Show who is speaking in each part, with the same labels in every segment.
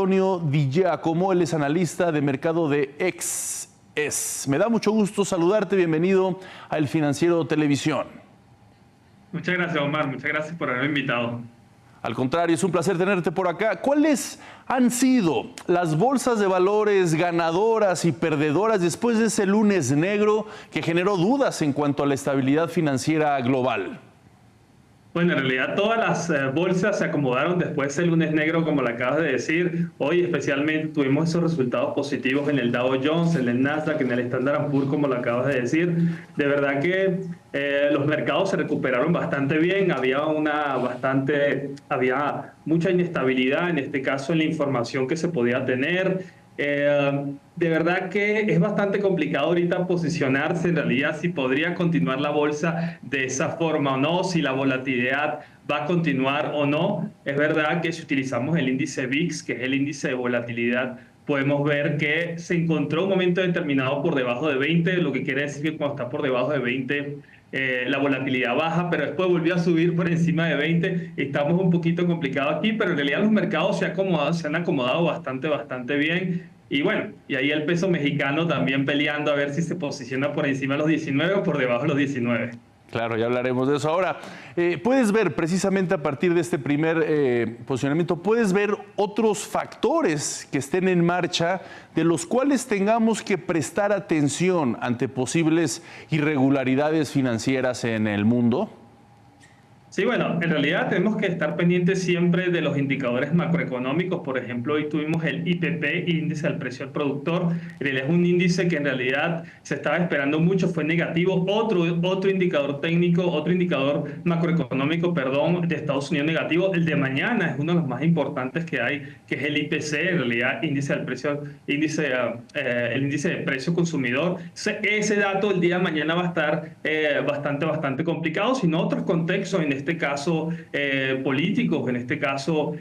Speaker 1: Antonio Di Giacomo, él es analista de mercado de XS. Me da mucho gusto saludarte, bienvenido a El Financiero Televisión.
Speaker 2: Muchas gracias, Omar, muchas gracias por haberme invitado.
Speaker 1: Al contrario, es un placer tenerte por acá. ¿Cuáles han sido las bolsas de valores ganadoras y perdedoras después de ese lunes negro que generó dudas en cuanto a la estabilidad financiera global?
Speaker 2: Bueno, en realidad todas las bolsas se acomodaron después del lunes negro, como lo acabas de decir. Hoy especialmente tuvimos esos resultados positivos en el Dow Jones, en el Nasdaq, en el Standard & Poor's, como lo acabas de decir. De verdad que los mercados se recuperaron bastante bien. Había mucha inestabilidad, en este caso, en la información que se podía tener. De verdad que es bastante complicado ahorita posicionarse en realidad si podría continuar la bolsa de esa forma o no, si la volatilidad va a continuar o no. Es verdad que si utilizamos el índice VIX, que es el índice de volatilidad, podemos ver que se encontró un momento determinado por debajo de 20, lo que quiere decir que cuando está por debajo de 20 la volatilidad baja, pero después volvió a subir por encima de 20. Estamos un poquito complicados aquí, pero en realidad los mercados se han acomodado bastante bien. Y bueno, y ahí el peso mexicano también peleando a ver si se posiciona por encima de los 19 o por debajo de los 19.
Speaker 1: Claro, ya hablaremos de eso. Ahora, puedes ver precisamente a partir de este primer posicionamiento, puedes ver otros factores que estén en marcha de los cuales tengamos que prestar atención ante posibles irregularidades financieras en el mundo.
Speaker 2: Sí, bueno, en realidad tenemos que estar pendientes siempre de los indicadores macroeconómicos. Por ejemplo, hoy tuvimos el IPP, Índice al Precio al Productor. En realidad es un índice que en realidad se estaba esperando mucho, fue negativo. Otro indicador técnico, otro indicador macroeconómico, perdón, de Estados Unidos negativo. El de mañana es uno de los más importantes que hay, que es el IPC, en realidad Índice al Precio, el Índice de Precio Consumidor. Ese dato el día de mañana va a estar bastante complicado, sino otros contextos, en este caso políticos, en este caso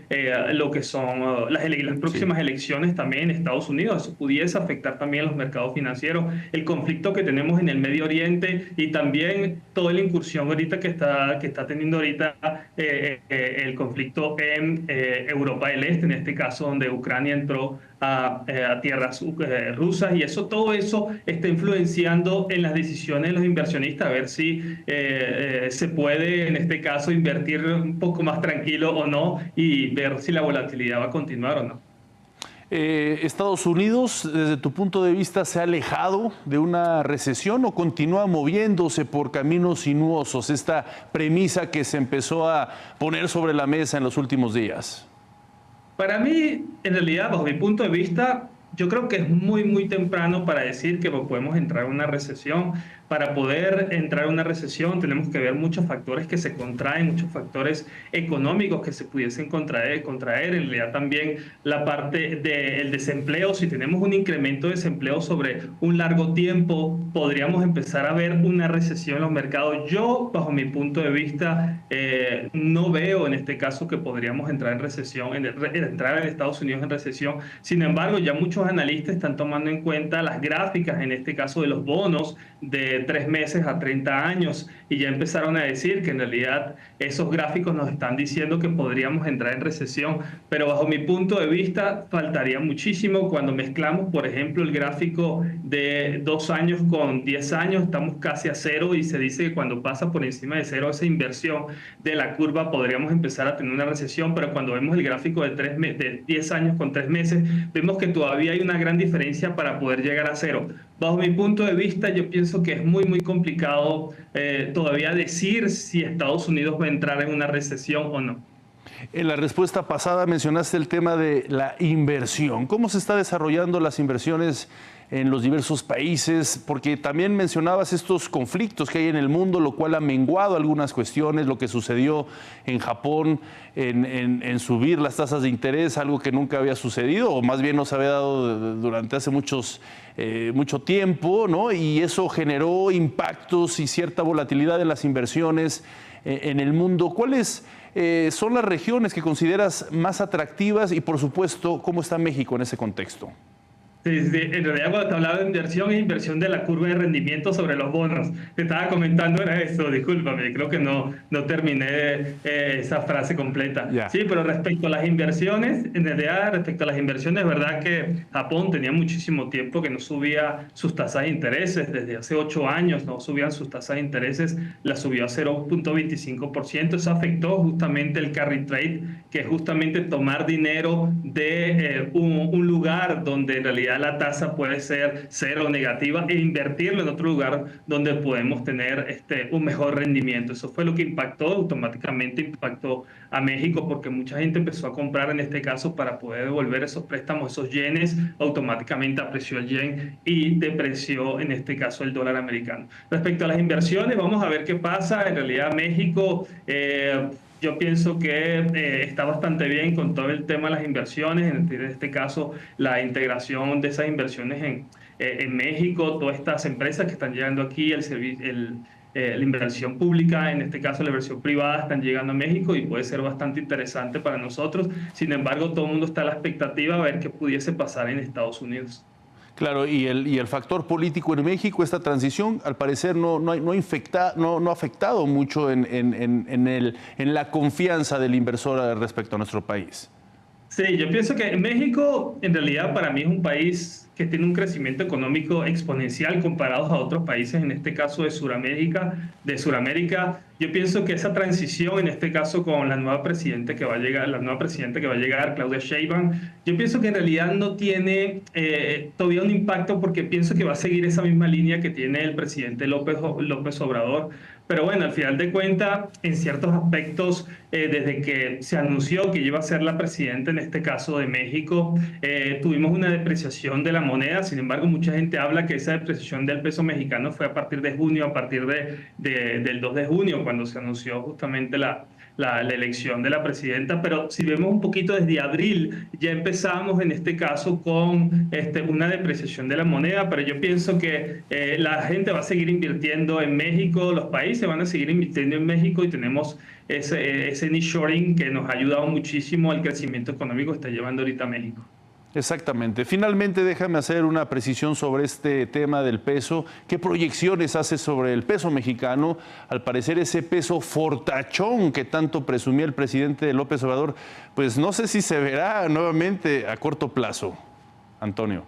Speaker 2: lo que son las próximas elecciones también en Estados Unidos. Eso pudiese afectar también los mercados financieros, el conflicto que tenemos en el Medio Oriente y también toda la incursión ahorita que está teniendo ahorita el conflicto en Europa del Este, en este caso donde Ucrania entró a tierras rusas, y todo eso está influenciando en las decisiones de los inversionistas, a ver si se puede en este caso invertir un poco más tranquilo o no, y ver si la volatilidad va a continuar o no.
Speaker 1: ¿Estados Unidos, desde tu punto de vista, se ha alejado de una recesión o continúa moviéndose por caminos sinuosos? Esta premisa que se empezó a poner sobre la mesa en los últimos días.
Speaker 2: Para mí, en realidad, bajo mi punto de vista, yo creo que es muy temprano para decir que podemos entrar en una recesión. Para poder entrar en una recesión tenemos que ver muchos factores que se contraen, muchos factores económicos que se pudiesen contraer. En realidad también la parte del desempleo. Si tenemos un incremento de desempleo sobre un largo tiempo, podríamos empezar a ver una recesión en los mercados. Yo, bajo mi punto de vista, no veo en este caso que podríamos entrar en recesión, entrar en Estados Unidos en recesión. Sin embargo, ya muchos analistas están tomando en cuenta las gráficas, en este caso de los bonos de 3 meses a 30 años, y ya empezaron a decir que en realidad esos gráficos nos están diciendo que podríamos entrar en recesión, pero bajo mi punto de vista faltaría muchísimo. Cuando mezclamos, por ejemplo, el gráfico de 2 años con 10 años, estamos casi a cero, y se dice que cuando pasa por encima de cero esa inversión de la curva podríamos empezar a tener una recesión, pero cuando vemos el gráfico de 10 años con 3 meses, vemos que todavía hay una gran diferencia para poder llegar a cero. Bajo mi punto de vista, yo pienso que es muy complicado todavía decir si Estados Unidos va a entrar en una recesión o no.
Speaker 1: En la respuesta pasada mencionaste el tema de la inversión. ¿Cómo se está desarrollando las inversiones en los diversos países? Porque también mencionabas estos conflictos que hay en el mundo, lo cual ha menguado algunas cuestiones, lo que sucedió en Japón en subir las tasas de interés, algo que nunca había sucedido, o más bien no se había dado durante hace mucho tiempo, ¿no? Y eso generó impactos y cierta volatilidad en las inversiones en el mundo. ¿Cuáles son las regiones que consideras más atractivas y, por supuesto, cómo está México en ese contexto?
Speaker 2: Sí, sí, en realidad cuando te hablaba de inversión es inversión de la curva de rendimiento sobre los bonos. Te estaba comentando era eso, discúlpame, creo que no terminé esa frase completa.
Speaker 1: Ya.
Speaker 2: Sí, pero respecto a las inversiones, en realidad respecto a las inversiones, es verdad que Japón tenía muchísimo tiempo que no subía sus tasas de intereses, desde hace 8 años no subían sus tasas de intereses, la subió a 0,25%, eso afectó justamente el carry trade, que es justamente tomar dinero de un lugar donde en realidad la tasa puede ser cero o negativa e invertirlo en otro lugar donde podemos tener un mejor rendimiento. Eso fue lo que automáticamente impactó a México, porque mucha gente empezó a comprar en este caso para poder devolver esos préstamos, esos yenes, automáticamente apreció el yen y depreció en este caso el dólar americano. Respecto a las inversiones, vamos a ver qué pasa. En realidad México... yo pienso que está bastante bien con todo el tema de las inversiones, en este caso la integración de esas inversiones en México, todas estas empresas que están llegando aquí, la inversión pública, en este caso la inversión privada, están llegando a México y puede ser bastante interesante para nosotros. Sin embargo, todo el mundo está a la expectativa de ver qué pudiese pasar en Estados Unidos.
Speaker 1: Claro, y el factor político en México, esta transición, al parecer no ha afectado mucho en la confianza del inversor respecto a nuestro país.
Speaker 2: Sí, yo pienso que México en realidad para mí es un país que tiene un crecimiento económico exponencial comparado a otros países, en este caso de Sudamérica. Yo pienso que esa transición, en este caso con la nueva presidenta que va a llegar, Claudia Sheinbaum, yo pienso que en realidad no tiene todavía un impacto, porque pienso que va a seguir esa misma línea que tiene el presidente López Obrador. Pero bueno, al final de cuentas, en ciertos aspectos, desde que se anunció que iba a ser la presidenta, en este caso de México, tuvimos una depreciación de la moneda. Sin embargo, mucha gente habla que esa depreciación del peso mexicano fue a partir de junio, a partir del 2 de junio, cuando se anunció justamente la elección de la presidenta. Pero si vemos un poquito desde abril, ya empezamos en este caso con una depreciación de la moneda, pero yo pienso que la gente va a seguir invirtiendo en México, los países van a seguir invirtiendo en México, y tenemos ese nearshoring que nos ha ayudado muchísimo al crecimiento económico que está llevando ahorita México.
Speaker 1: Exactamente. Finalmente, déjame hacer una precisión sobre este tema del peso. ¿Qué proyecciones hace sobre el peso mexicano? Al parecer, ese peso fortachón que tanto presumía el presidente López Obrador, pues no sé si se verá nuevamente a corto plazo. Antonio.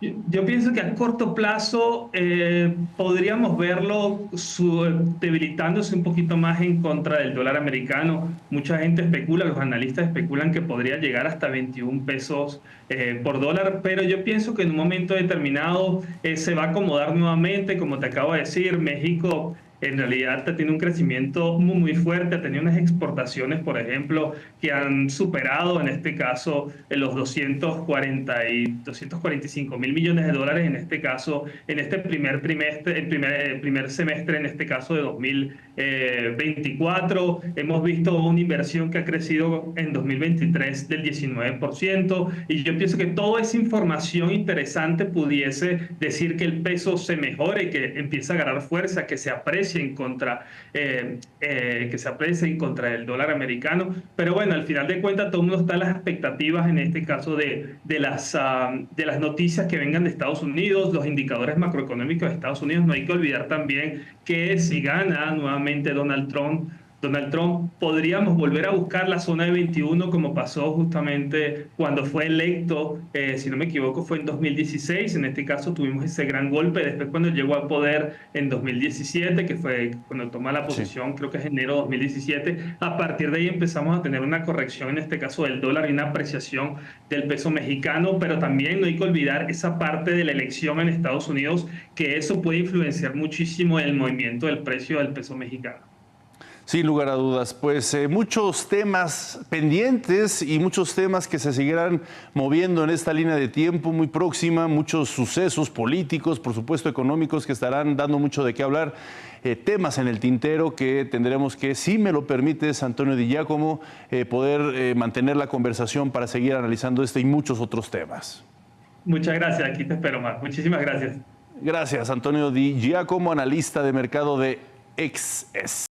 Speaker 2: Yo pienso que a corto plazo podríamos verlo debilitándose un poquito más en contra del dólar americano. Mucha gente especula, los analistas especulan que podría llegar hasta 21 pesos por dólar, pero yo pienso que en un momento determinado se va a acomodar nuevamente. Como te acabo de decir, México en realidad tiene un crecimiento muy fuerte, ha tenido unas exportaciones, por ejemplo, que han superado en este caso los 245 mil millones de dólares, en este caso, en este primer semestre, en este caso de 2024. Hemos visto una inversión que ha crecido en 2023 del 19%, y yo pienso que toda esa información interesante pudiese decir que el peso se mejore, que empiece a ganar fuerza, que se aprecie en contra del dólar americano. Pero bueno, al final de cuentas todo el mundo está en las expectativas, en este caso de las noticias que vengan de Estados Unidos, los indicadores macroeconómicos de Estados Unidos. No hay que olvidar también que si gana nuevamente Donald Trump, podríamos volver a buscar la zona de 21, como pasó justamente cuando fue electo, si no me equivoco, fue en 2016. En este caso tuvimos ese gran golpe. Después, cuando llegó al poder en 2017, que fue cuando toma la posición, sí, creo que es enero de 2017, a partir de ahí empezamos a tener una corrección, en este caso del dólar, y una apreciación del peso mexicano. Pero también no hay que olvidar esa parte de la elección en Estados Unidos, que eso puede influenciar muchísimo el movimiento del precio del peso mexicano.
Speaker 1: Sin lugar a dudas, pues muchos temas pendientes y muchos temas que se seguirán moviendo en esta línea de tiempo muy próxima, muchos sucesos políticos, por supuesto económicos, que estarán dando mucho de qué hablar, temas en el tintero que tendremos que, si me lo permites, Antonio Di Giacomo, poder mantener la conversación para seguir analizando este y muchos otros temas.
Speaker 2: Muchas gracias, aquí te espero más. Muchísimas gracias.
Speaker 1: Gracias, Antonio Di Giacomo, analista de mercado de XS.